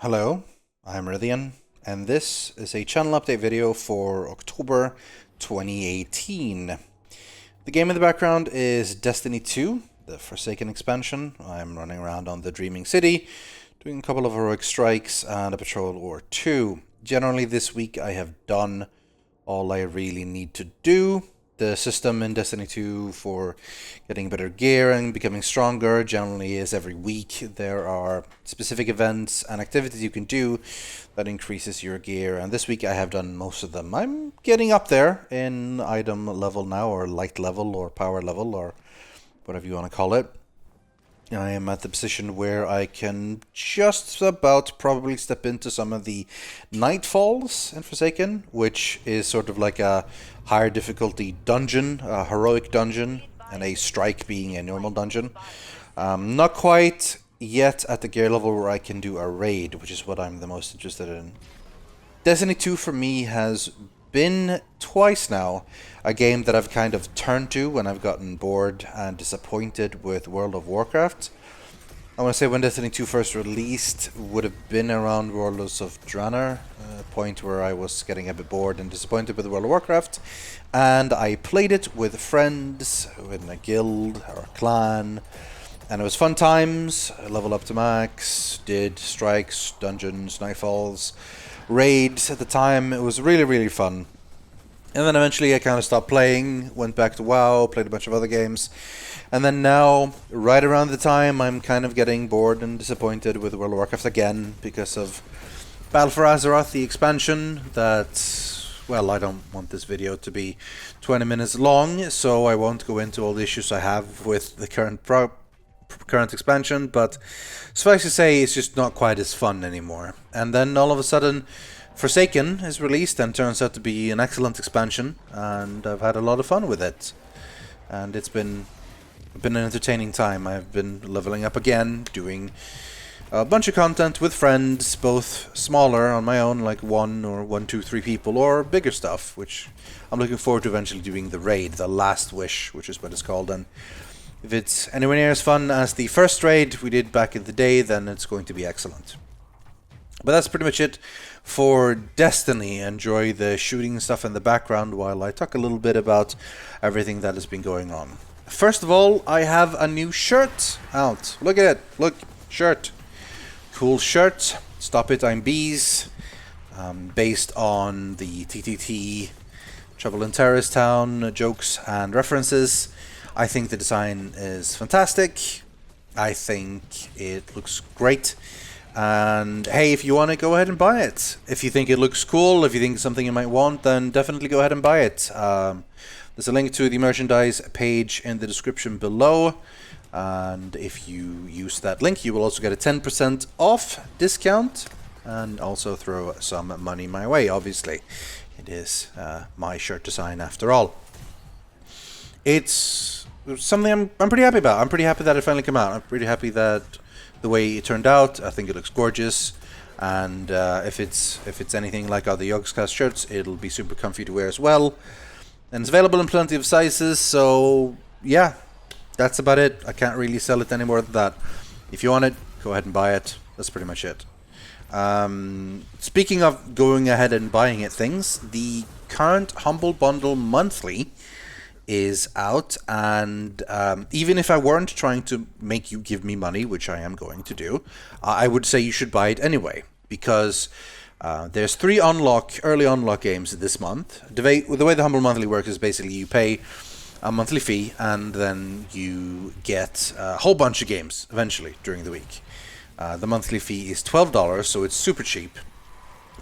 Hello, I'm Rythian, and this is a channel update video for October 2018. The game in the background is Destiny 2, the Forsaken expansion. I'm running around on the Dreaming City, doing a couple of heroic strikes and a patrol or two. Generally this week I have done all I really need to do. The system in Destiny 2 for getting better gear and becoming stronger generally is every week. There are specific events and activities you can do that increases your gear, and this week I have done most of them. I'm getting up there in item level now, or light level, or power level, or whatever you want to call it. I am at the position where I can just about probably step into some of the Nightfalls in Forsaken, which is sort of like a higher difficulty dungeon, a heroic dungeon, and a strike being a normal dungeon. Not quite yet at the gear level where I can do a raid, which is what I'm the most interested in. Destiny 2 for me has been twice now a game that I've kind of turned to when I've gotten bored and disappointed with World of Warcraft. I want to say when Destiny 2 first released would have been around Warlords of Draenor, a point where I was getting a bit bored and disappointed with World of Warcraft, and I played it with friends, in a guild or a clan, and it was fun times. I leveled up to max, did strikes, dungeons, nightfalls, raids at the time. It was really fun. And then eventually I kind of stopped playing, went back to WoW, played a bunch of other games. And then now, right around the time I'm kind of getting bored and disappointed with World of Warcraft again because of Battle for Azeroth, the expansion that, well, I don't want this video to be 20 minutes long, so I won't go into all the issues I have with the current expansion, but suffice to say it's just not quite as fun anymore. And then all of a sudden Forsaken is released and turns out to be an excellent expansion, and I've had a lot of fun with it, and it's been an entertaining time. I've been leveling up again, doing a bunch of content with friends, both smaller on my own, like one, two, three people, or bigger stuff, which I'm looking forward to eventually doing the raid, the Last Wish, which is what it's called. And if it's anywhere near as fun as the first raid we did back in the day, then it's going to be excellent. But that's pretty much it for Destiny. Enjoy the shooting stuff in the background while I talk a little bit about everything that has been going on. First of all, I have a new shirt out. Look at it. Look, shirt. Cool shirt. Stop it, I'm Bees. Based on the TTT Trouble in Terrorist Town jokes and references. I think the design is fantastic. I think it looks great. And hey, if you want it, go ahead and buy it. If you think it looks cool, if you think it's something you might want, then definitely go ahead and buy it. There's a link to the merchandise page in the description below. And if you use that link, you will also get a 10% off discount. And also throw some money my way, obviously. It is my shirt design after all. It's something I'm pretty happy about. I'm pretty happy that it finally came out. I'm pretty happy that the way it turned out. I think it looks gorgeous, and if it's anything like other Yogscast shirts, it'll be super comfy to wear as well. And it's available in plenty of sizes, so yeah, that's about it. I can't really sell it any more than that. If you want it, go ahead and buy it. That's pretty much it. Speaking of going ahead and buying it things, the current Humble Bundle monthly is out, and even if I weren't trying to make you give me money, which I am going to do, I would say you should buy it anyway, because there's 3 early unlock games this month. The way the Humble Monthly works is basically you pay a monthly fee, and then you get a whole bunch of games eventually during the week. The monthly fee is $12, so it's super cheap,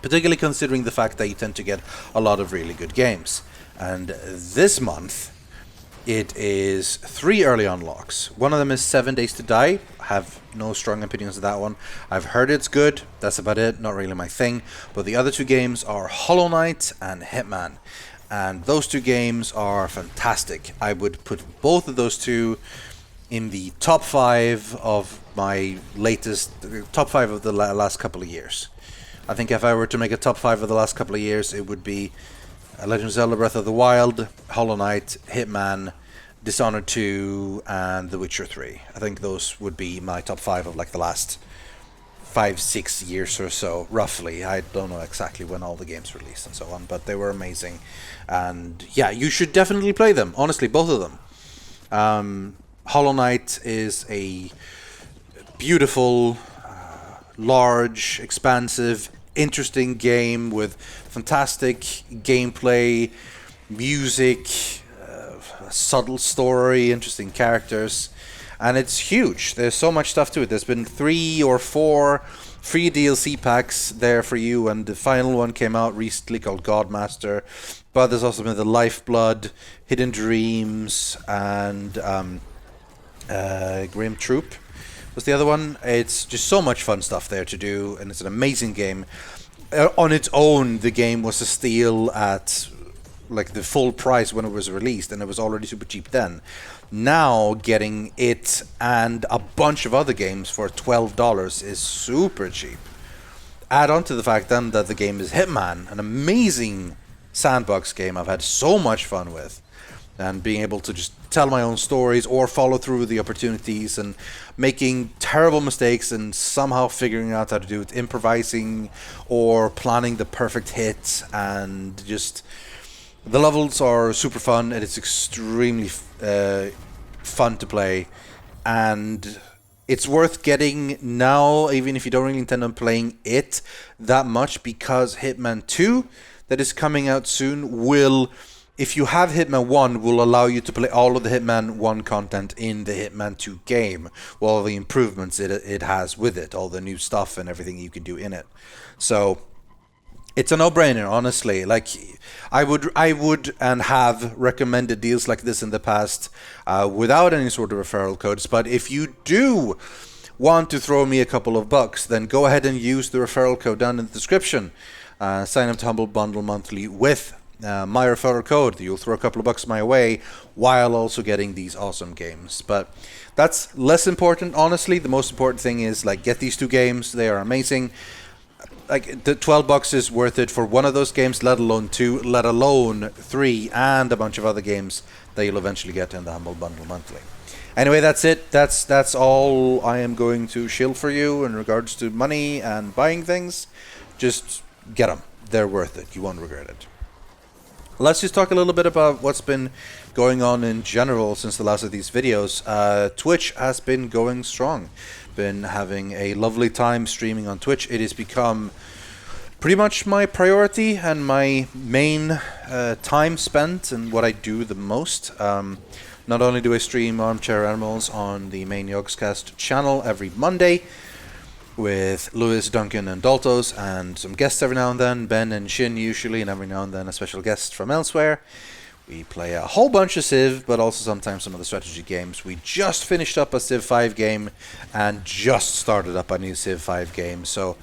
particularly considering the fact that you tend to get a lot of really good games. And this month, it is 3 early unlocks. One of them is 7 Days to Die. I have no strong opinions of that one. I've heard it's good. That's about it. Not really my thing. But the other 2 games are Hollow Knight and Hitman. And those 2 games are fantastic. I would put both of those 2 in the top 5 of my top 5 of the last couple of years. I think if I were to make a top 5 of the last couple of years, it would be Legend of Zelda Breath of the Wild, Hollow Knight, Hitman, Dishonored 2, and The Witcher 3. I think those would be my top 5 of like the last 5-6 years or so, roughly. I don't know exactly when all the games released and so on, but they were amazing. And yeah, you should definitely play them. Honestly, both of them. Hollow Knight is a beautiful, large, expansive, interesting game with fantastic gameplay, music, subtle story, interesting characters, and it's huge. There's so much stuff to it. There's been 3 or 4 free DLC packs there for you, and the final one came out recently called Godmaster. But there's also been the Lifeblood, Hidden Dreams, and Grim Troop was the other one. It's just so much fun stuff there to do, and it's an amazing game. On its own, the game was a steal at like the full price when it was released, and it was already super cheap then. Now getting it and a bunch of other games for $12 is super cheap. Add on to the fact then that the game is Hitman, an amazing sandbox game I've had so much fun with, and being able to just tell my own stories or follow through with the opportunities and making terrible mistakes and somehow figuring out how to do it, improvising or planning the perfect hit, and just the levels are super fun, and it's extremely fun to play, and it's worth getting now, even if you don't really intend on playing it that much, because Hitman 2, that is coming out soon, will, if you have Hitman 1, will allow you to play all of the Hitman 1 content in the Hitman 2 game, with all the improvements it has with it, all the new stuff and everything you can do in it. So it's a no-brainer, honestly. Like, I would and have recommended deals like this in the past without any sort of referral codes. But if you do want to throw me a couple of bucks, then go ahead and use the referral code down in the description. Sign up to Humble Bundle Monthly with my referral code. You'll throw a couple of bucks my way while also getting these awesome games. But that's less important, honestly. The most important thing is, like, get these 2 games. They are amazing. Like, the $12 is worth it for one of those games, let alone 2, let alone 3, and a bunch of other games that you'll eventually get in the Humble Bundle Monthly. Anyway, that's it. That's all I am going to shill for you in regards to money and buying things. Just get them. They're worth it. You won't regret it. Let's just talk a little bit about what's been going on in general since the last of these videos. Twitch has been going strong. Been having a lovely time streaming on Twitch. It has become pretty much my priority and my main time spent and what I do the most. Not only do I stream Armchair Animals on the main Yogscast channel every Monday with Lewis, Duncan, and Daltos, and some guests every now and then, Ben and Shin usually, and every now and then a special guest from elsewhere. We play a whole bunch of Civ, but also sometimes some other strategy games. We just finished up a Civ 5 game and just started up a new Civ 5 game. So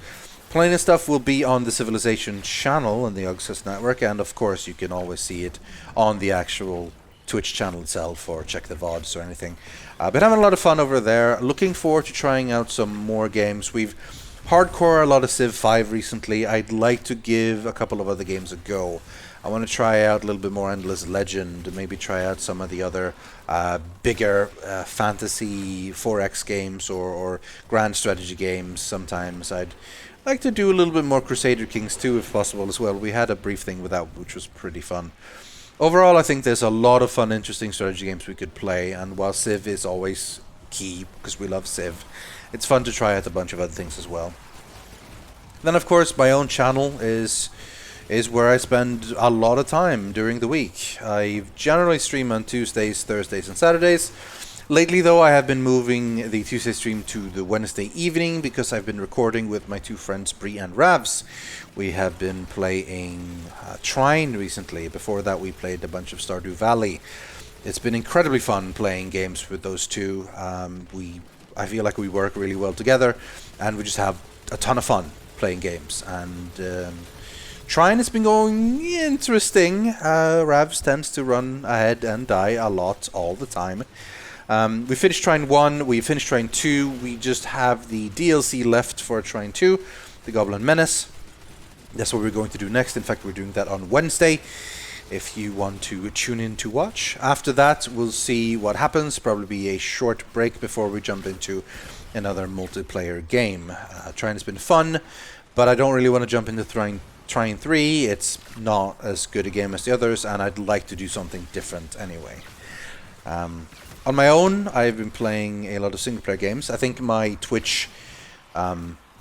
plenty of stuff will be on the Civilization channel and the Yogscast network, and of course you can always see it on the actual Twitch channel itself, or check the VODs or anything. But having a lot of fun over there. Looking forward to trying out some more games. We've hardcore a lot of Civ 5 recently. I'd like to give a couple of other games a go. I want to try out a little bit more Endless Legend, maybe try out some of the other bigger fantasy 4X games or grand strategy games sometimes. I'd like to do a little bit more Crusader Kings 2 if possible as well. We had a brief thing with that, which was pretty fun. Overall, I think there's a lot of fun, interesting strategy games we could play, and while Civ is always key, because we love Civ, it's fun to try out a bunch of other things as well. Then, of course, my own channel is where I spend a lot of time during the week. I generally stream on Tuesdays, Thursdays, and Saturdays. Lately, though, I have been moving the Tuesday stream to the Wednesday evening because I've been recording with my 2 friends, Bree and Ravs. We have been playing Trine recently. Before that, we played a bunch of Stardew Valley. It's been incredibly fun playing games with those 2. I feel like we work really well together, and we just have a ton of fun playing games. And Trine has been going interesting. Ravs tends to run ahead and die a lot all the time. We finished Trine 1, we finished Trine 2, we just have the DLC left for Trine 2, the Goblin Menace. That's what we're going to do next. In fact, we're doing that on Wednesday, if you want to tune in to watch. After that, we'll see what happens. Probably be a short break before we jump into another multiplayer game. Trying has been fun, but I don't really want to jump into Trying 3. It's not as good a game as the others, and I'd like to do something different anyway. On my own, I've been playing a lot of single-player games. I think my Twitch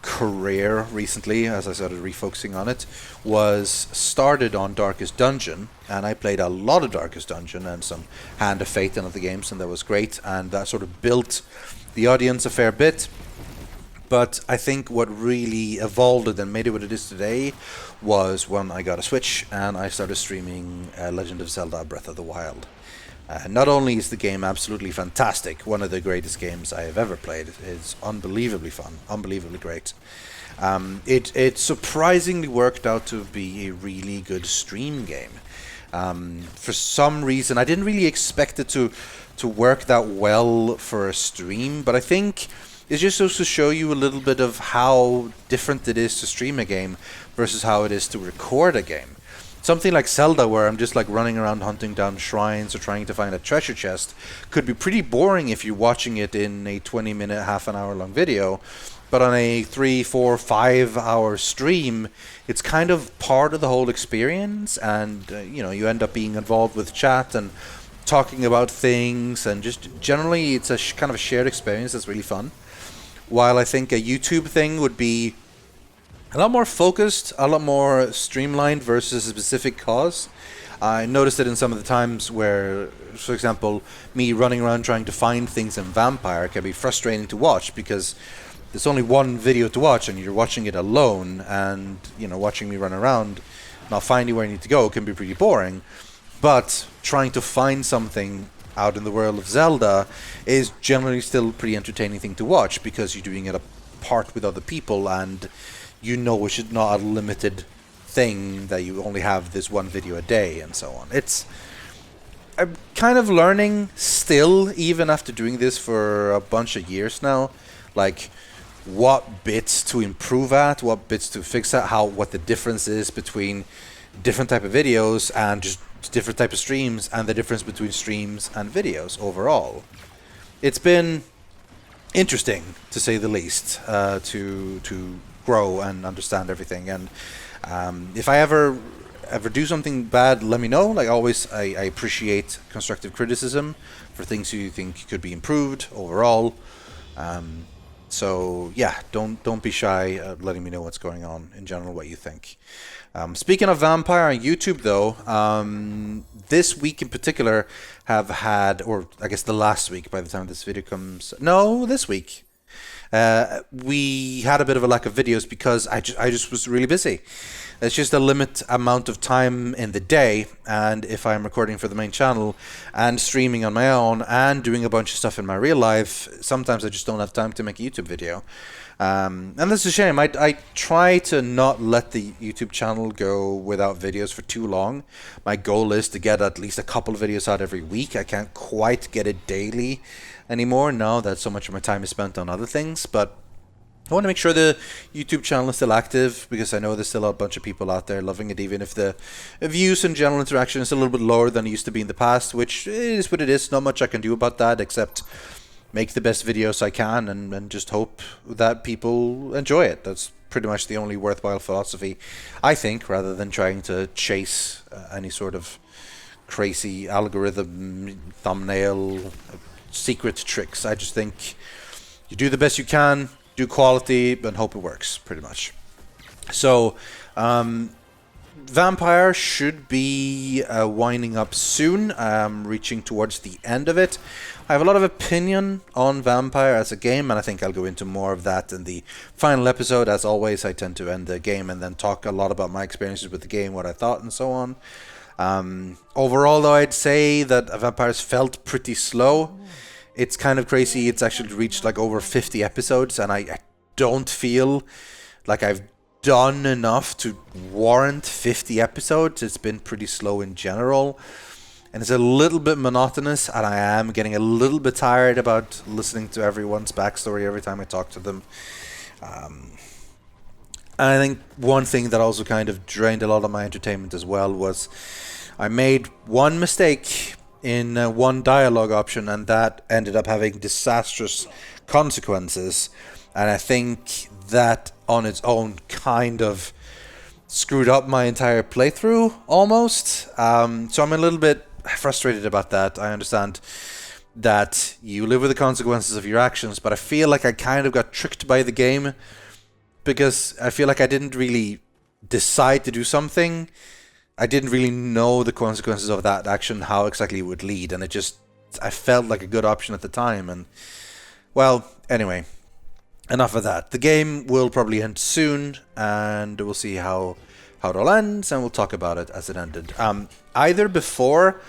career recently, as I started refocusing on it, was started on Darkest Dungeon, and I played a lot of Darkest Dungeon and some Hand of Fate and other games, and that was great, and that sort of built the audience a fair bit. But I think what really evolved it and made it what it is today was when I got a Switch and I started streaming Legend of Zelda Breath of the Wild. Not only is the game absolutely fantastic, one of the greatest games I have ever played. It's unbelievably fun, unbelievably great. It surprisingly worked out to be a really good stream game. For some reason, I didn't really expect it to work that well for a stream, but I think it's just supposed to show you a little bit of how different it is to stream a game versus how it is to record a game. Something like Zelda, where I'm just like running around hunting down shrines or trying to find a treasure chest, could be pretty boring if you're watching it in a 20-minute, half an hour long video. But on a 3, 4, 5 hour stream, it's kind of part of the whole experience, and you end up being involved with chat and talking about things, and just generally it's a kind of a shared experience that's really fun. While I think a YouTube thing would be a lot more focused, a lot more streamlined versus a specific cause. I noticed it in some of the times where, for example, me running around trying to find things in Vampire can be frustrating to watch because there's only one video to watch and you're watching it alone, and watching me run around not finding where I need to go can be pretty boring. But trying to find something out in the world of Zelda is generally still a pretty entertaining thing to watch because you're doing it apart with other people, and it's not a limited thing that you only have this one video a day and so on. I'm kind of learning still, even after doing this for a bunch of years now, like what bits to improve at, what bits to fix at, what the difference is between different type of videos and just different type of streams, and the difference between streams and videos overall. It's been interesting, to say the least, to grow and understand everything. And if I ever do something bad, let me know. Like always, I appreciate constructive criticism for things you think could be improved overall. So yeah, don't be shy letting me know what's going on in general, what you think. Speaking of Vampire on YouTube, though, this week in particular have had, or I guess the last week by the time this video comes, no, this week, we had a bit of a lack of videos because I just was really busy. It's just a limit amount of time in the day, and if I'm recording for the main channel and streaming on my own and doing a bunch of stuff in my real life, sometimes I just don't have time to make a YouTube video. And that's a shame. I try to not let the YouTube channel go without videos for too long. My goal is to get at least a couple of videos out every week. I can't quite get it daily anymore now that so much of my time is spent on other things, but I want to make sure the YouTube channel is still active because I know there's still a bunch of people out there loving it, even if the views and general interaction is a little bit lower than it used to be in the past, which is what it is. Not much I can do about that except make the best videos I can and just hope that people enjoy it. That's pretty much the only worthwhile philosophy, I think, rather than trying to chase any sort of crazy algorithm, thumbnail, secret tricks. I just think you do the best you can, do quality, and hope it works, pretty much. So, Vampire should be winding up soon. Reaching towards the end of it. I have a lot of opinion on Vampire as a game, and I think I'll go into more of that in the final episode. As always, I tend to end the game and then talk a lot about my experiences with the game, what I thought, and so on. Overall, though, I'd say that Vampire's felt pretty slow. It's kind of crazy. It's actually reached like over 50 episodes, and I don't feel like I've done enough to warrant 50 episodes. It's been pretty slow in general, and it's a little bit monotonous, and I am getting a little bit tired about listening to everyone's backstory every time I talk to them. And I think one thing that also kind of drained a lot of my entertainment as well was I made one mistake in one dialogue option, and that ended up having disastrous consequences, and I think that on its own kind of screwed up my entire playthrough almost. So I'm a little bit frustrated about that. I understand that you live with the consequences of your actions, but I feel like I kind of got tricked by the game, because I feel like I didn't really decide to do something. I didn't really know the consequences of that action, how exactly it would lead, and I felt like a good option at the time. And well, anyway, enough of that. The game will probably end soon, and we'll see how it all ends, and we'll talk about it as it ended. Either before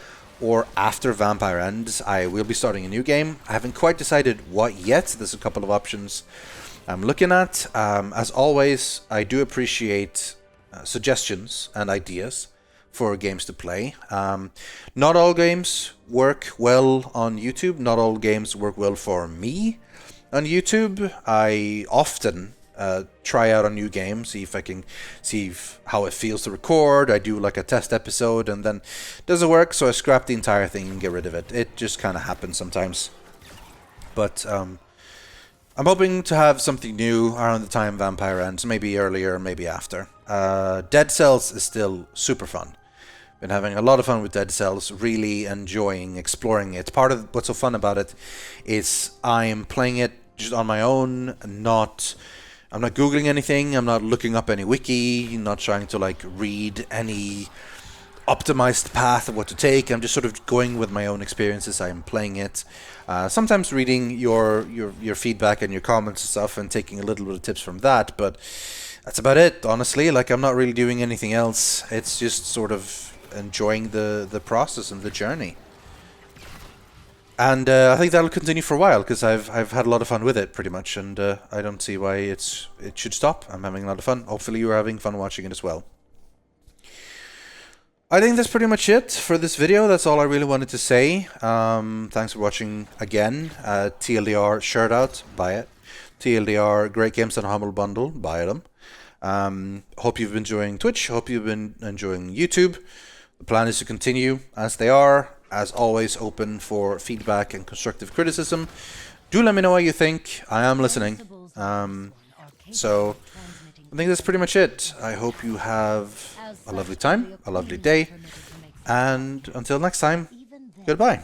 or after Vampire ends, I will be starting a new game. I haven't quite decided what yet. There's a couple of options I'm looking at. As always, I do appreciate suggestions and ideas for games to play. Not all games work well on YouTube. Not all games work well for me on YouTube. I often try out a new game, see if I can how it feels to record. I do like a test episode, and then doesn't work, so I scrap the entire thing and get rid of it. It just kind of happens sometimes. But I'm hoping to have something new around the time Vampire ends, maybe earlier, maybe after. Dead Cells is still super fun. Been having a lot of fun with Dead Cells, really enjoying exploring it. Part of what's so fun about it is I'm playing it just on my own, I'm not Googling anything, I'm not looking up any wiki, not trying to like read any optimized path of what to take. I'm just sort of going with my own experiences. I'm playing it, sometimes reading your feedback and your comments and stuff, and taking a little bit of tips from that, but that's about it, honestly. Like, I'm not really doing anything else. It's just sort of enjoying the process and the journey. And I think that'll continue for a while, because I've had a lot of fun with it, pretty much, and I don't see why it should stop. I'm having a lot of fun. Hopefully you're having fun watching it as well. I think that's pretty much it for this video. That's all I really wanted to say. Thanks for watching again. TLDR shirt out, buy it. TLDR Great Games and Humble Bundle, buy them. Hope you've been enjoying Twitch. Hope you've been enjoying YouTube. The plan is to continue as they are. As always, open for feedback and constructive criticism. Do let me know what you think. I am listening. So I think that's pretty much it. I hope you have a lovely time, a lovely day, and until next time, goodbye.